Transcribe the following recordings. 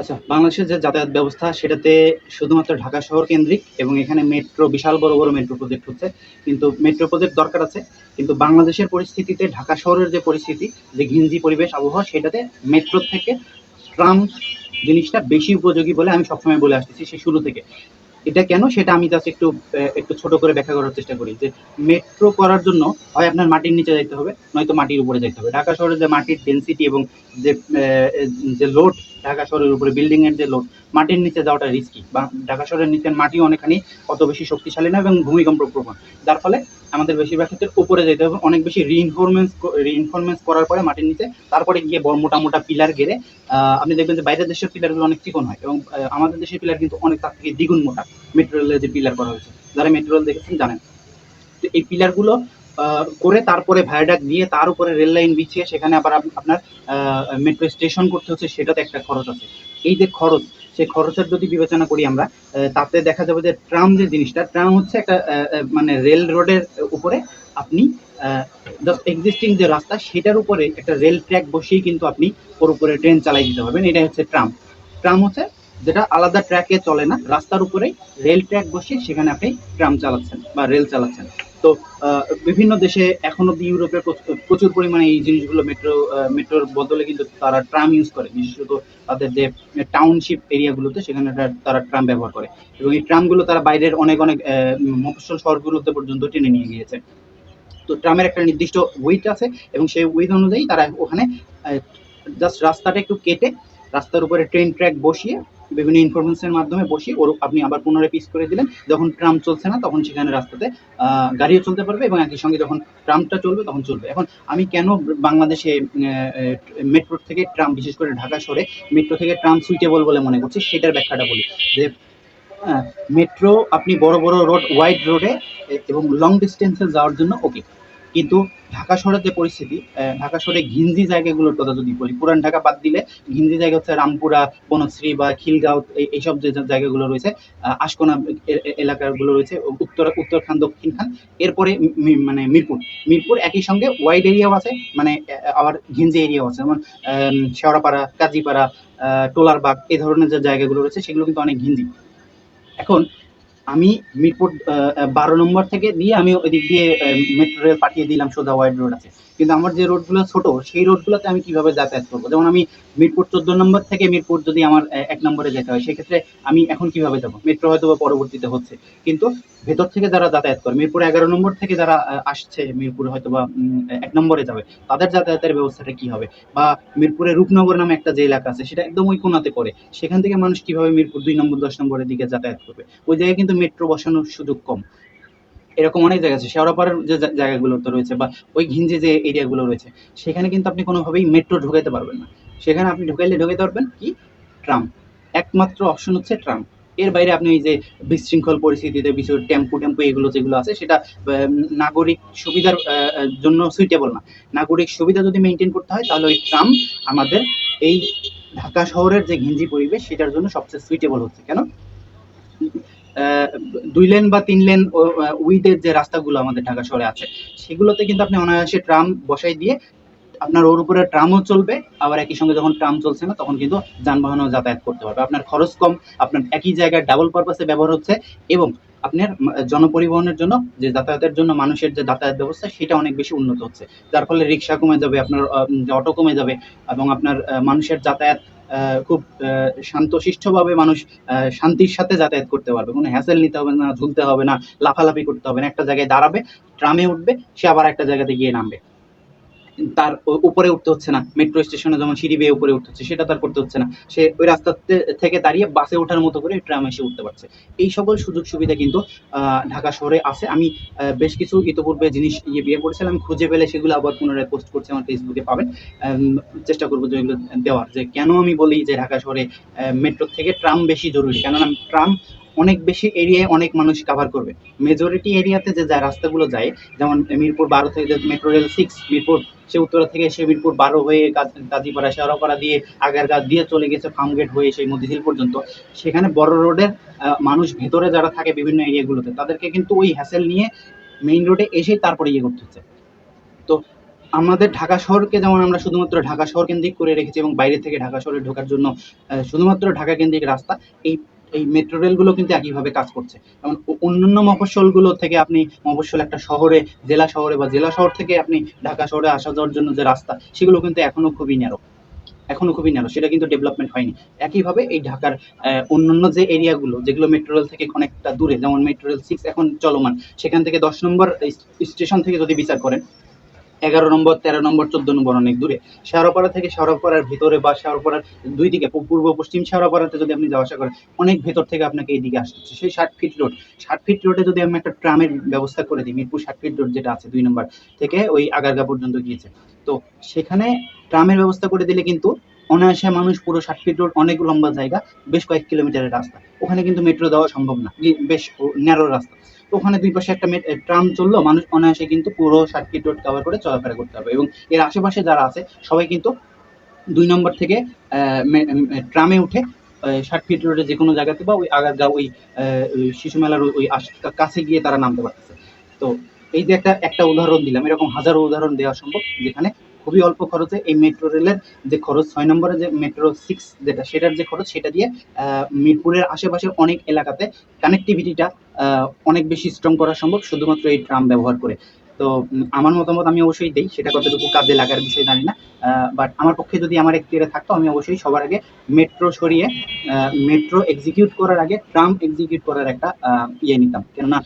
আচ্ছা, বাংলাদেশের যে যাতায়াত ব্যবস্থা সেটাতে শুধুমাত্র ঢাকা শহর কেন্দ্রিক এবং এখানে মেট্রো বিশাল বড় বড় মেট্রো প্রজেক্ট হচ্ছে। কিন্তু মেট্রো প্রজেক্ট দরকার আছে, কিন্তু বাংলাদেশের পরিস্থিতিতে ঢাকা শহরের যে পরিস্থিতি, যে ঘিঞ্জি পরিবেশ আবহাওয়া, সেটাতে মেট্রো থেকে ট্রাম জিনিসটা বেশি উপযোগী বলে আমি সবসময় বলে আসতেছি সেই শুরু থেকে। এটা কেন সেটা আমি জাস্ট একটু ছোট করে ব্যাখ্যা করার চেষ্টা করি যে মেট্রো করার জন্য হয় আপনার মাটির নিচে যাইতে হবে, নয়তো মাটির উপরে যাইতে হবে। ঢাকা শহরের যে মাটির ডেন্সিটি এবং যে যে লোড, ঢাকা শহরের উপরে বিল্ডিং এর যে লোড, মাটির নিচে যাওয়াটা রিস্কি। বা ঢাকা শহরের নিচের মাটিও অনেকখানি অত বেশি শক্তিশালী না এবং ভূমিকম্প প্রবণ, যার ফলে আমাদের বেশিরভাগ ক্ষেত্রে উপরে যেতে হবে, অনেক বেশি রিইনফোর্সমেন্ট করার পরে মাটির নিচে, তারপরে গিয়ে বড় মোটা মোটা পিলার গেড়ে আপনি দেখবেন যে বাইরের দেশের পিলারগুলো অনেক চিকন হয় এবং আমাদের দেশের পিলার কিন্তু অনেক তার থেকে দ্বিগুণ মোটা। মেট্রো রেলের যে পিলার করা হয়েছে, যারা মেট্রো রেল দেখেছেন জানেন। তো এই পিলারগুলো করে তারপরে ভায়াডাক্ট দিয়ে তার উপরে রেল লাইন বিছিয়ে সেখানে আবার আপনার মেট্রো স্টেশন করতে হচ্ছে, সেটাতে একটা খরচ আছে। এই যে খরচ, সেই খরচের যদি বিবেচনা করি আমরা, তাতে দেখা যাবে যে ট্রাম যে জিনিসটা, ট্রাম হচ্ছে একটা মানে রেল রোডের উপরে আপনি জাস্ট এক্সিস্টিং যে রাস্তা সেটার উপরে একটা রেল ট্র্যাক বসিয়ে কিন্তু আপনি ওর উপরে ট্রেন চালাই দিতে পারবেন। এটাই হচ্ছে ট্রাম। ট্রাম হচ্ছে যেটা আলাদা ট্র্যাকে চলে না, রাস্তার উপরেই রেল ট্র্যাক বসিয়ে সেখানে আপনি ট্রাম চালাচ্ছেন বা রেল চালাচ্ছেন। তো বিভিন্ন দেশে এখন অব্দি ইউরোপে প্রচুর পরিমাণে এই জিনিসগুলো মেট্রোর বদলে কিন্তু তারা ট্রাম ইউজ করে, বিশেষত তাদের যে টাউনশিপ এরিয়াগুলোতে সেখানে তারা ট্রাম ব্যবহার করে এবং এই ট্রামগুলো তারা বাইরের অনেক অনেক মফস্বল শহরগুলোতে পর্যন্ত টেনে নিয়ে গিয়েছে। তো ট্রামের একটা নির্দিষ্ট উইথ আছে এবং সেই উইথ অনুযায়ী তারা ওখানে জাস্ট রাস্তাটা একটু কেটে রাস্তার উপরে ট্রেন ট্র্যাক বসিয়ে বিভিন্ন ইনফরমেশনের মাধ্যমে বসিয়ে ওর আপনি আবার পুনরায় পিস করে দিলেন। যখন ট্রাম চলছে না তখন সেখানে রাস্তাতে গাড়িও চলতে পারবে এবং একই সঙ্গে যখন ট্রামটা চলবে তখন চলবে। এখন আমি কেন বাংলাদেশে মেট্রো থেকে ট্রাম, বিশেষ করে ঢাকা শহরে মেট্রো থেকে ট্রাম সুইটেবল বলে মনে করছি সেটার ব্যাখ্যাটা বলি। যে মেট্রো আপনি বড় বড় রোড, ওয়াইড রোডে এবং লং ডিস্টেন্সে যাওয়ার জন্য ওকে, কিন্তু ঢাকা শহরের যে পরিস্থিতি, ঢাকা শহরে ঘিঞ্জি জায়গাগুলোর কথা যদি বলি, পুরান ঢাকা বাদ দিলে ঘিঞ্জি জায়গা হচ্ছে রামপুরা, বনশ্রী বা খিলগাঁও, এইসব যে জায়গাগুলো রয়েছে, আশকোনা এলাকাগুলো রয়েছে, উত্তর খান, দক্ষিণ খান, এরপরে মানে মিরপুর। মিরপুর একই সঙ্গে ওয়াইড এরিয়াও আছে, মানে আবার ঘিঞ্জি এরিয়াও আছে, যেমন শেওড়াপাড়া, কাজীপাড়া, টোলারবাগ, এই ধরনের যে জায়গাগুলো রয়েছে সেগুলো কিন্তু অনেক ঘিঞ্জি। এখন আমি মিরপুর 12 নম্বর থেকে দিয়ে আমি ওইদিক দিয়ে মেট্রো রেল পাঠিয়ে দিলাম, সোজা ওয়াইড রোড আছে, কিন্তু আমার যে রোডগুলো ছোট সেই রোডগুলোতে আমি কিভাবে যাতায়াত করবো? যেমন আমি মিরপুর 14 নম্বর থেকে মিরপুর যদি আমার 1 নম্বরে যেতে হয়, সেক্ষেত্রে আমি এখন কিভাবে যাবো? মেট্রো হয়তো বা পরবর্তীতে হচ্ছে, কিন্তু ভেতর থেকে যারা যাতায়াত করে, মিরপুর 11 নম্বর থেকে যারা আসছে মিরপুর হয়তো বা 1 নম্বরে যাবে, তাদের যাতায়াতের ব্যবস্থাটা কি হবে? বা মিরপুরে রূপনগর নামে একটা যে এলাকা আছে সেটা একদম ওই কোনাতে পড়ে, সেখান থেকে মানুষ কিভাবে মিরপুর 2 নম্বর, 10 নম্বরের দিকে যাতায়াত করবে? ওই জায়গায় কিন্তু মেট্রো বসানোর সুযোগ কম। এরকম অনেক জায়গা আছে, শেওড়াপাড়ার যে জায়গাগুলোতে রয়েছে বা ওই ঘিঞ্জি যে এরিয়াগুলো রয়েছে, সেখানে কিন্তু আপনি কোনোভাবেই মেট্রো ঢুকাইতে পারবেন না। সেখানে আপনি ঢুকাইতে পারবেন কি? ট্রাম। একমাত্র অপশন হচ্ছে ট্রাম। এর বাইরে আপনি ওই যে বিশৃঙ্খল পরিস্থিতিতে কিছু টেম্পু টেম্পু এগুলো যেগুলো আছে সেটা নাগরিক সুবিধার জন্য সুইটেবল না। নাগরিক সুবিধা যদি মেনটেন করতে হয় তাহলে ওই ট্রাম আমাদের এই ঢাকা শহরের যে ঘিঞ্জি পরিবেশ সেটার জন্য সবচেয়ে সুইটেবল হচ্ছে। কেন? 2 লেন বা 3 লেন উইথের যে রাস্তাগুলো আমাদের ঢাকা শহরে আছে, সেগুলোতে কিন্তু আপনি অনায়াসে ট্রাম বসাই দিয়ে আপনার ওর উপরে ট্রামও চলবে, আবার একই সঙ্গে যখন ট্রাম চলছে না তখন কিন্তু যানবাহনও যাতায়াত করতে পারবে। আপনার খরচ কম, আপনার একই জায়গায় ডাবল পারপাসে ব্যবহার হচ্ছে এবং আপনার জনপরিবহনের জন্য, যে যাতায়াতের জন্য মানুষের যে যাতায়াত ব্যবস্থা সেটা অনেক বেশি উন্নত হচ্ছে, যার ফলে রিক্সা কমে যাবে, আপনার অটো কমে যাবে এবং আপনার মানুষের যাতায়াত খুব শান্তশিষ্টভাবে মানুষ শান্তির সাথে যাতায়াত করতে পারবে। কোনো হ্যাসেল নিতে হবে না, ঝুলতে হবে না, লাফালাফি করতে হবে না। একটা জায়গায় দাঁড়াবে, ট্রামে উঠবে, সে আবার একটা জায়গাতে গিয়ে নামবে, তার উপরে উঠতে হচ্ছে না। মেট্রো স্টেশনে যেমন সিঁড়ি বেয়ে উপরে উঠতে হচ্ছে, সেটা তার করতে হচ্ছে না। সে ওই রাস্তা থেকে দাঁড়িয়ে বাসে ওঠার মতো করে ট্রামে এসে উঠতে পারছে। এই সকল সুযোগ সুবিধা কিন্তু ঢাকা শহরে আছে। আমি বেশ কিছু ইতিপূর্বে জিনিস বিয়ে করেছিলাম, আমি খুঁজে পেলে সেগুলো আবার পুনরায় পোস্ট করছি, আমার ফেসবুকে পাবেন। চেষ্টা করবো যেগুলো দেওয়ার, যে কেন আমি বলি যে ঢাকা শহরে মেট্রো থেকে ট্রাম বেশি জরুরি। কেননা ট্রাম অনেক বেশি এরিয়ায় অনেক মানুষ কাভার করবে। মেজরিটি এরিয়াতে যে রাস্তাগুলো যায়, যেমন মিরপুর 12 থেকে মেট্রো রেল 6 মিরপুর, সে উত্তরা থেকে সে মিরপুর 12 হয়ে কাজীপাড়া, শেওড়াপাড়া দিয়ে আগারগাঁ দিয়ে চলে গেছে ফার্মগেট হয়ে সেই মতিঝিল পর্যন্ত। সেখানে বড় রোডের মানুষ ভেতরে যারা থাকে বিভিন্ন এরিয়াগুলোতে, তাদেরকে কিন্তু ওই হ্যাসেল নিয়ে মেইন রোডে এসে তারপরে করতে হচ্ছে। তো আমাদের ঢাকা শহরকে যেমন আমরা শুধুমাত্র ঢাকা শহর কেন্দ্রিক করে রেখেছি এবং বাইরে থেকে ঢাকা শহরে ঢোকার জন্য শুধুমাত্র ঢাকা কেন্দ্রিক রাস্তা, এই এই মেট্রো রেলগুলো কিন্তু একইভাবে কাজ করছে। যেমন অন্যান্য মফস্বলগুলো থেকে আপনি মফস্বল একটা শহরে, জেলা শহরে বা জেলা শহর থেকে আপনি ঢাকা শহরে আসা যাওয়ার জন্য যে রাস্তা, সেগুলো কিন্তু এখনো খুবই ন্যারো, সেটা কিন্তু ডেভেলপমেন্ট হয়নি। একইভাবে এই ঢাকার অন্যান্য যে এরিয়াগুলো যেগুলো মেট্রো রেল থেকে অনেকটা দূরে, যেমন মেট্রো রেল 6 এখন চলমান, সেখান থেকে 10 নম্বর স্টেশন থেকে যদি বিচার করেন, 11 নম্বর, 13 নম্বর, 14 নম্বর অনেক দূরে। শেওড়াপাড়া থেকে শেওড়াপাড়ার ভিতরে বা শেওড়াপাড়ার দুই দিকে পূর্ব পশ্চিম শেওড়াপাড়াতে যদি আপনি যাওয়া আসা করেন, অনেক ভেতর থেকে আপনাকে এইদিকে আসতে হচ্ছে। সেই 60 ফিট রোড, 60 ফিট রোডে যদি আমি একটা ট্রামের ব্যবস্থা করে দিই, মিরপুর 60 ফিট রোড যেটা আছে 2 নম্বর থেকে ওই আগারগা পর্যন্ত গিয়েছে, তো সেখানে ট্রামের ব্যবস্থা করে দিলে কিন্তু অনায়াসে মানুষ পুরো 60 ফিট রোড, অনেক লম্বা জায়গা, বেশ কয়েক কিলোমিটারের রাস্তা, ওখানে কিন্তু মেট্রো দেওয়া সম্ভব না, বেশ ন্যারো রাস্তা। তো ওখানে দুই পাশে একটা ট্রাম চললো, মানুষ অনায়াসে কিন্তু পুরো 60 ফিট রোড কভার করে চলাফেরা করতে হবে। এবং এর আশেপাশে যারা আছে সবাই কিন্তু 2 নম্বর থেকে ট্রামে উঠে 60 ফিট রোডে যে কোনো জায়গাতে বা ওই আগারগা ওই শিশু মেলার ওই কাছে গিয়ে তারা নামতে পারতেছে। তো এই যে একটা একটা উদাহরণ দিলাম, এরকম হাজারো উদাহরণ দেওয়া সম্ভব যেখানে খুবই অল্প খরচে এই মেট্রো রেলের যে খরচ, 6 নম্বরে যে মেট্রো 6 যেটা, সেটার যে খরচ, সেটা দিয়ে মিরপুরের আশেপাশের অনেক এলাকাতে কানেক্টিভিটিটা অনেক বেশি স্ট্রং করা সম্ভব শুধুমাত্র এই ট্রাম ব্যবহার করে। তো আমার মতামত আমি অবশ্যই দেই, সেটা কতটুকু কাজে লাগার বিষয় জানি না, বাট আমার পক্ষে যদি আমার এখতিয়ারে থাকতো, আমি অবশ্যই সবার আগে মেট্রো সরিয়ে মেট্রো এক্সিকিউট করার আগে ট্রাম এক্সিকিউট করার একটা ইয়ে নিতাম। কেননা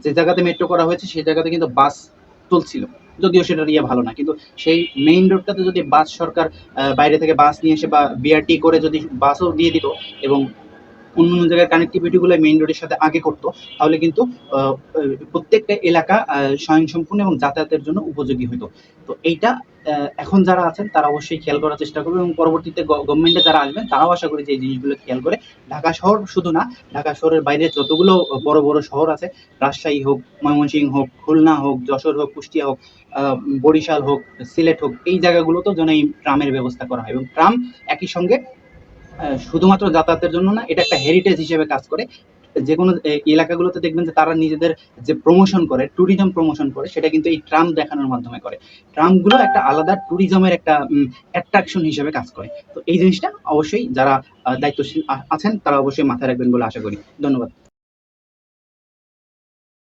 যে জায়গাতে মেট্রো করা হয়েছে সেই জায়গাতে কিন্তু বাস চলছিল, যদিও সেটার ইয়ে ভালো না, কিন্তু সেই মেইন রোডটাতে যদি বাস সরকার বাইরে থেকে বাস নিয়ে এসে বা বিআরটি করে যদি বাসও দিয়ে দিত এবং অন্যান্য জায়গার কানেক্টিভিটিগুলো মেইন রোডের সাথে আগে করতো, তাহলে কিন্তু প্রত্যেকটা এলাকা স্বয়ংসম্পূর্ণ এবং যাতায়াতের জন্য উপযোগী হতো। তো এইটা এখন যারা আছেন তারা অবশ্যই খেয়াল করার চেষ্টা করবে এবং পরবর্তীতে গভর্নমেন্টে যারা আসবেন তারাও আশা করি যে এই জিনিসগুলো খেয়াল করে ঢাকা শহর শুধু না, ঢাকা শহরের বাইরে যতগুলো বড় বড় শহর আছে, রাজশাহী হোক, ময়মনসিংহ হোক, খুলনা হোক, যশোর হোক, কুষ্টিয়া হোক, বরিশাল হোক, সিলেট হোক, এই জায়গাগুলোতেও যেন এই ট্রামের ব্যবস্থা করা হয় এবং ট্রাম একই সঙ্গে শুধুমাত্র যাতায়াতের জন্য না, এটা একটা হেরিটেজ হিসেবে কাজ করে। যে কোনো এলাকাগুলোতে দেখবেন যে তারা নিজেদের যে প্রমোশন করে, ট্যুরিজম প্রমোশন করে, সেটা কিন্তু এই ট্রাম দেখানোর মাধ্যমে করে। ট্রামগুলো একটা আলাদা ট্যুরিজমের একটা অ্যাট্রাকশন হিসেবে কাজ করে। তো এই জিনিসটা অবশ্যই যারা দায়িত্বশীল আছেন তারা অবশ্যই মাথায় রাখবেন বলে আশা করি। ধন্যবাদ।